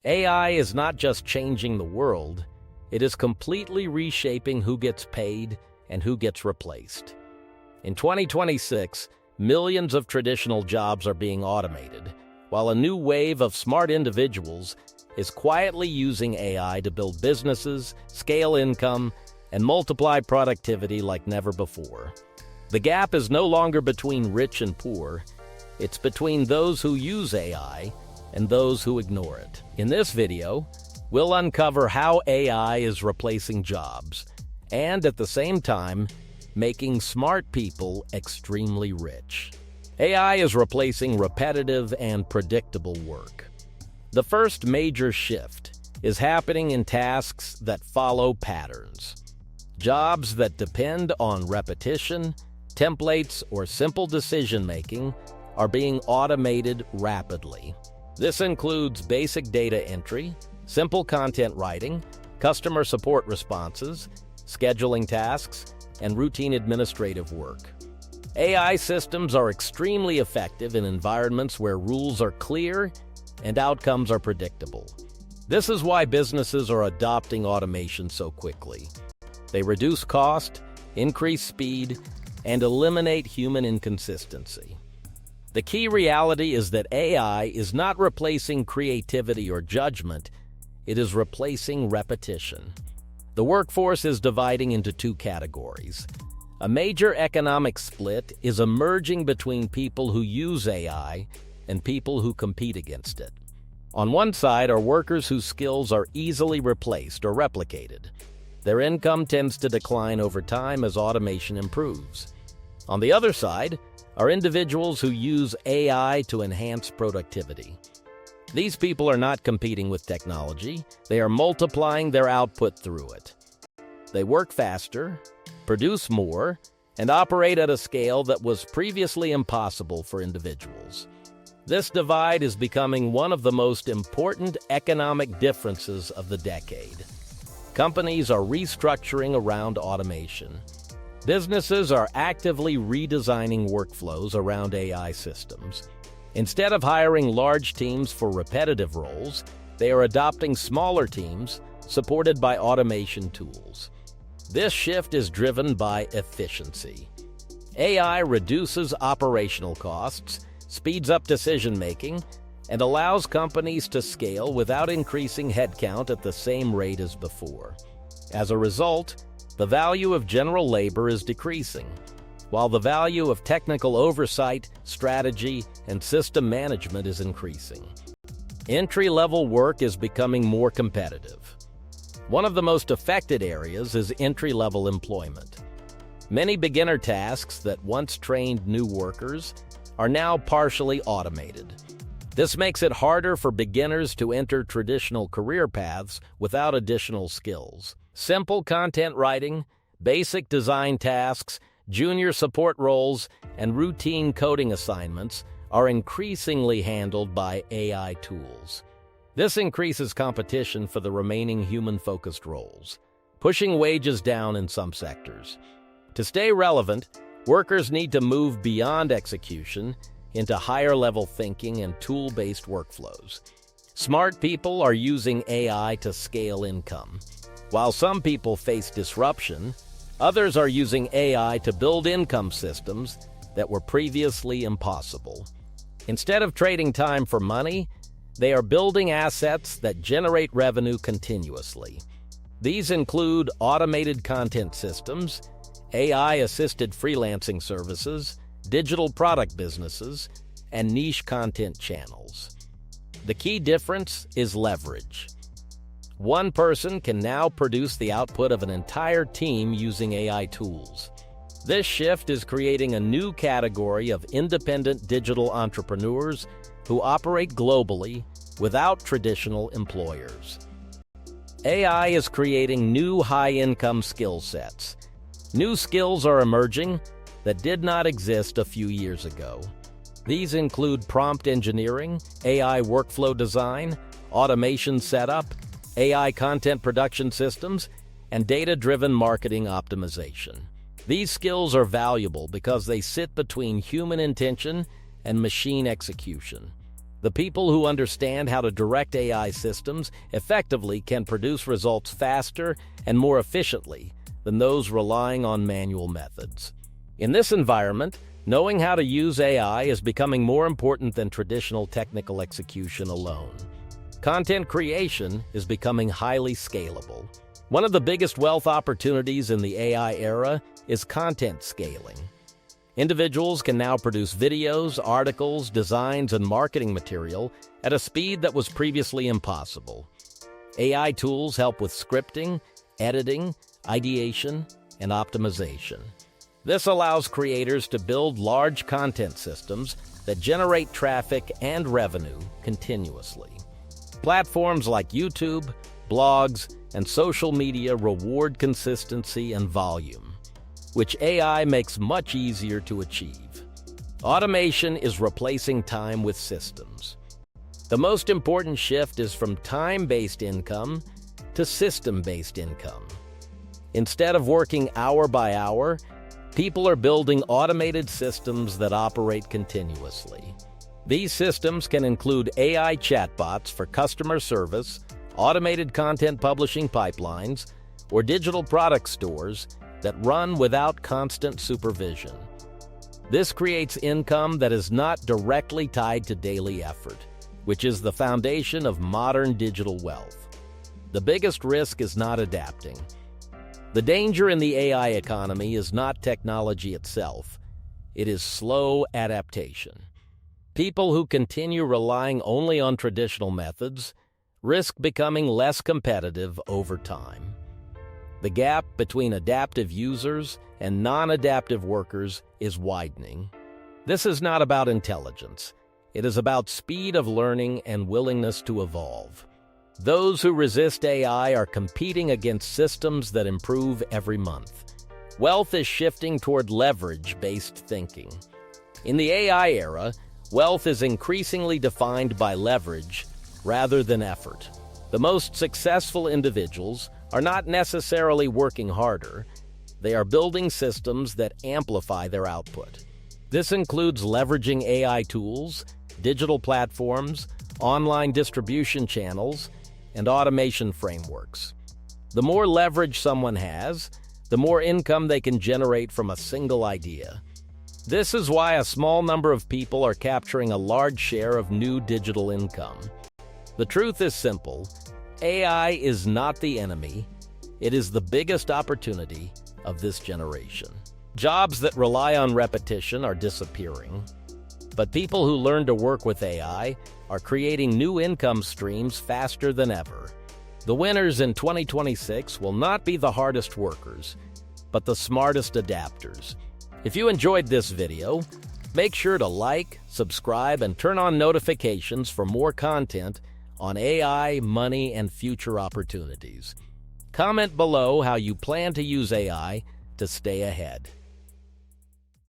AI is not just changing the world, it is completely reshaping who gets paid and who gets replaced. In 2026, millions of traditional jobs are being automated, while a new wave of smart individuals is quietly using AI to build businesses, scale income, and multiply productivity like never before. The gap is no longer between rich and poor, it's between those who use AI and those who ignore it. In this video, we'll uncover how AI is replacing jobs and, at the same time, making smart people extremely rich. AI is replacing repetitive and predictable work. The first major shift is happening in tasks that follow patterns. Jobs that depend on repetition, templates, or simple decision-making are being automated rapidly. This includes basic data entry, simple content writing, customer support responses, scheduling tasks, and routine administrative work. AI systems are extremely effective in environments where rules are clear and outcomes are predictable. This is why businesses are adopting automation so quickly. They reduce cost, increase speed, and eliminate human inconsistency. The key reality is that AI is not replacing creativity or judgment, it is replacing repetition. The workforce is dividing into two categories. A major economic split is emerging between people who use AI and people who compete against it. On one side are workers whose skills are easily replaced or replicated. Their income tends to decline over time as automation improves. On the other side are individuals who use AI to enhance productivity. These people are not competing with technology, they are multiplying their output through it. They work faster, produce more, and operate at a scale that was previously impossible for individuals. This divide is becoming one of the most important economic differences of the decade. Companies are restructuring around automation. Businesses are actively redesigning workflows around AI systems. Instead of hiring large teams for repetitive roles, they are adopting smaller teams supported by automation tools. This shift is driven by efficiency. AI reduces operational costs, speeds up decision-making, and allows companies to scale without increasing headcount at the same rate as before. As a result, the value of general labor is decreasing, while the value of technical oversight, strategy, and system management is increasing. Entry-level work is becoming more competitive. One of the most affected areas is entry-level employment. Many beginner tasks that once trained new workers are now partially automated. This makes it harder for beginners to enter traditional career paths without additional skills. Simple content writing, basic design tasks, junior support roles, and routine coding assignments are increasingly handled by AI tools. This increases competition for the remaining human-focused roles, pushing wages down in some sectors. To stay relevant, workers need to move beyond execution into higher-level thinking and tool-based workflows. Smart people are using AI to scale income. While some people face disruption, others are using AI to build income systems that were previously impossible. Instead of trading time for money, they are building assets that generate revenue continuously. These include automated content systems, AI-assisted freelancing services, digital product businesses, and niche content channels. The key difference is leverage. One person can now produce the output of an entire team using AI tools. This shift is creating a new category of independent digital entrepreneurs who operate globally without traditional employers. AI is creating new high-income skill sets. New skills are emerging that did not exist a few years ago. These include prompt engineering, AI workflow design, automation setup, AI content production systems, and data-driven marketing optimization. These skills are valuable because they sit between human intention and machine execution. The people who understand how to direct AI systems effectively can produce results faster and more efficiently than those relying on manual methods. In this environment, knowing how to use AI is becoming more important than traditional technical execution alone. Content creation is becoming highly scalable. One of the biggest wealth opportunities in the AI era is content scaling. Individuals can now produce videos, articles, designs, and marketing material at a speed that was previously impossible. AI tools help with scripting, editing, ideation, and optimization. This allows creators to build large content systems that generate traffic and revenue continuously. Platforms like YouTube, blogs, and social media reward consistency and volume, which AI makes much easier to achieve. Automation is replacing time with systems. The most important shift is from time-based income to system-based income. Instead of working hour by hour, people are building automated systems that operate continuously. These systems can include AI chatbots for customer service, automated content publishing pipelines, or digital product stores that run without constant supervision. This creates income that is not directly tied to daily effort, which is the foundation of modern digital wealth. The biggest risk is not adapting. The danger in the AI economy is not technology itself. It is slow adaptation. People who continue relying only on traditional methods risk becoming less competitive over time. The gap between adaptive users and non-adaptive workers is widening. This is not about intelligence. It is about speed of learning and willingness to evolve. Those who resist AI are competing against systems that improve every month. Wealth is shifting toward leverage-based thinking. In the AI era, wealth is increasingly defined by leverage rather than effort. The most successful individuals are not necessarily working harder. They are building systems that amplify their output. This includes leveraging AI tools, digital platforms, online distribution channels, and automation frameworks. The more leverage someone has, the more income they can generate from a single idea. This is why a small number of people are capturing a large share of new digital income. The truth is simple. AI is not the enemy. It is the biggest opportunity of this generation. Jobs that rely on repetition are disappearing, but people who learn to work with AI are creating new income streams faster than ever. The winners in 2026 will not be the hardest workers, but the smartest adapters. If you enjoyed this video, make sure to like, subscribe, and turn on notifications for more content on AI, money, and future opportunities. Comment below how you plan to use AI to stay ahead.